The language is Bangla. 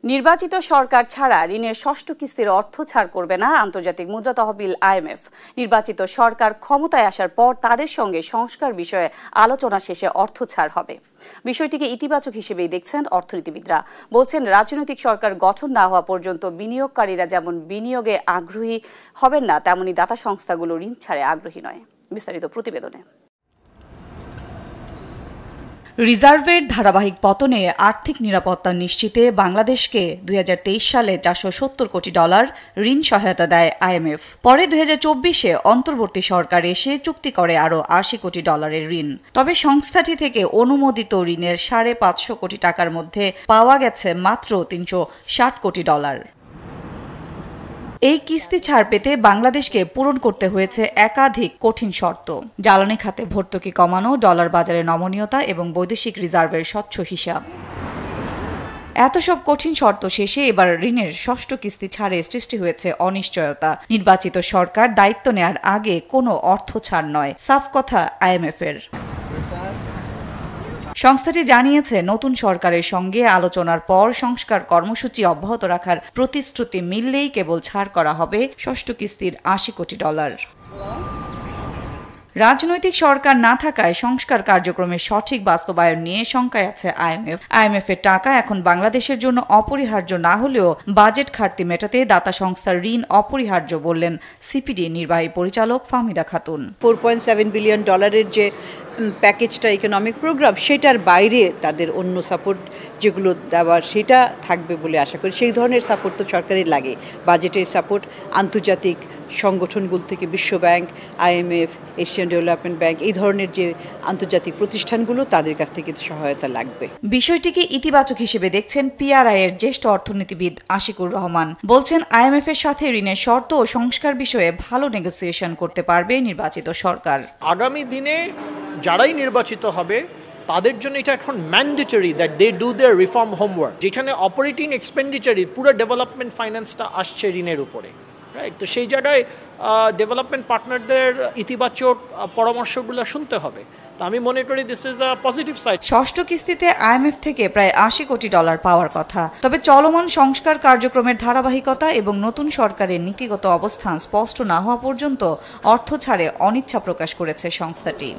নির্বাচিত সরকার ছাড়া ঋণের ষষ্ঠ কিস্তির অর্থ ছাড় করবে না আন্তর্জাতিক মুদ্রা তহবিল IMF। নির্বাচিত সরকার ক্ষমতায় আসার পর তাদের সঙ্গে সংস্কার বিষয়ে আলোচনা শেষে অর্থ ছাড় হবে। বিষয়টিকে ইতিবাচক হিসেবেই দেখছেন অর্থনীতিবিদরা। বলছেন, রাজনৈতিক সরকার গঠন না হওয়া পর্যন্ত বিনিয়োগকারীরা যেমন বিনিয়োগে আগ্রহী হবেন না, তেমনি দাতা সংস্থাগুলো ঋণ ছাড়ে আগ্রহী নয়। বিস্তারিত প্রতিবেদনে। রিজার্ভের ধারাবাহিক পতনে আর্থিক নিরাপত্তা নিশ্চিতে বাংলাদেশকে 2023 সালে $470 কোটি ঋণ সহায়তা দেয় IMF। পরে 2024-এ অন্তর্বর্তী সরকার এসে চুক্তি করে আরও $80 কোটি ঋণ। তবে সংস্থাটি থেকে অনুমোদিত ঋণের $550 কোটি টাকার মধ্যে পাওয়া গেছে মাত্র $360 কোটি। এই কিস্তি ছাড় পেতে বাংলাদেশকে পূরণ করতে হয়েছে একাধিক কঠিন শর্ত। জ্বালানি খাতে ভর্তুকি কমানো, ডলার বাজারে নমনীয়তা এবং বৈদেশিক রিজার্ভের স্বচ্ছ হিসাব। এত সব কঠিন শর্ত শেষে এবার ঋণের ষষ্ঠ কিস্তি ছাড়ে সৃষ্টি হয়েছে অনিশ্চয়তা। নির্বাচিত সরকার দায়িত্ব নেয়ার আগে কোনো অর্থ ছাড় নয়, সাফ কথা IMF-এর। সংস্থাটি জানিয়েছে, নতুন সরকারের সঙ্গে আলোচনার পর সংস্কার কর্মসূচি অব্যাহত রাখার প্রতিশ্রুতি মিললেই কেবল ছাড় করা হবে ষষ্ঠ কিস্তির $80 কোটি। রাজনৈতিক সরকার না থাকায় সংস্কার কার্যক্রমের সঠিক বাস্তবায়ন নিয়ে শঙ্কায় আছে IMF-এর টাকা এখন বাংলাদেশের জন্য অপরিহার্য না হলেও বাজেট ঘাটতি মেটাতে দাতা সংস্থার ঋণ অপরিহার্য বললেন CPD নির্বাহী পরিচালক ফাহমিদা খাতুন। $4.7 বিলিয়ন যে প্যাকেজটা ইকোনমিক প্রোগ্রাম, সেটার বাইরে তাদের অন্য সাপোর্ট যেগুলো দেওয়ার সেটা থাকবে বলে আশা করি। সেই ধরনের সাপোর্ট তো সরকারের লাগে, বাজেটের সাপোর্ট আন্তর্জাতিক সংগঠনগুলো থেকে বিশ্ব bank, IMF, Asian development bank, এই ধরনের যে আন্তর্জাতিক প্রতিষ্ঠানগুলো, তাদের কাছ থেকে সহায়তা লাগবে। বিষয়টিকে ইতিবাচক হিসেবে দেখছেন PRI-এর জ্যেষ্ঠ অর্থনীতিবিদ আশিকুর রহমান। বলছেন, IMF-এর সাথে ঋণের শর্ত ও সংস্কার বিষয়ে ভালো নেগোসিয়েশন করতে পারবে নির্বাচিত সরকার। আগামী দিনে যারাই নির্বাচিত হবে তাদের জন্য এটা এখন mandatory that they do their reform homework. যেখানে অপারেটিং এক্সপেন্ডিচারে পুরো ডেভেলপমেন্ট ফাইন্যান্সটা আসছে ঋণের উপরে, রাইট? তো সেই জায়গায় ডেভেলপমেন্ট পার্টনারদের ইতিবাচক পরামর্শগুলো শুনতে হবে। তো আমি মনে করি this is a positive side. ষষ্ঠ কিস্তিতে IMF থেকে প্রায় $80 কোটি পাওয়ার কথা। তবে চলমান সংস্কার কার্যক্রমের ধারাবাহিকতা এবং নতুন সরকারের নীতিগত অবস্থান স্পষ্ট না হওয়া পর্যন্ত অর্থ ছাড়ে অনিচ্ছা প্রকাশ করেছে সংস্থাটি।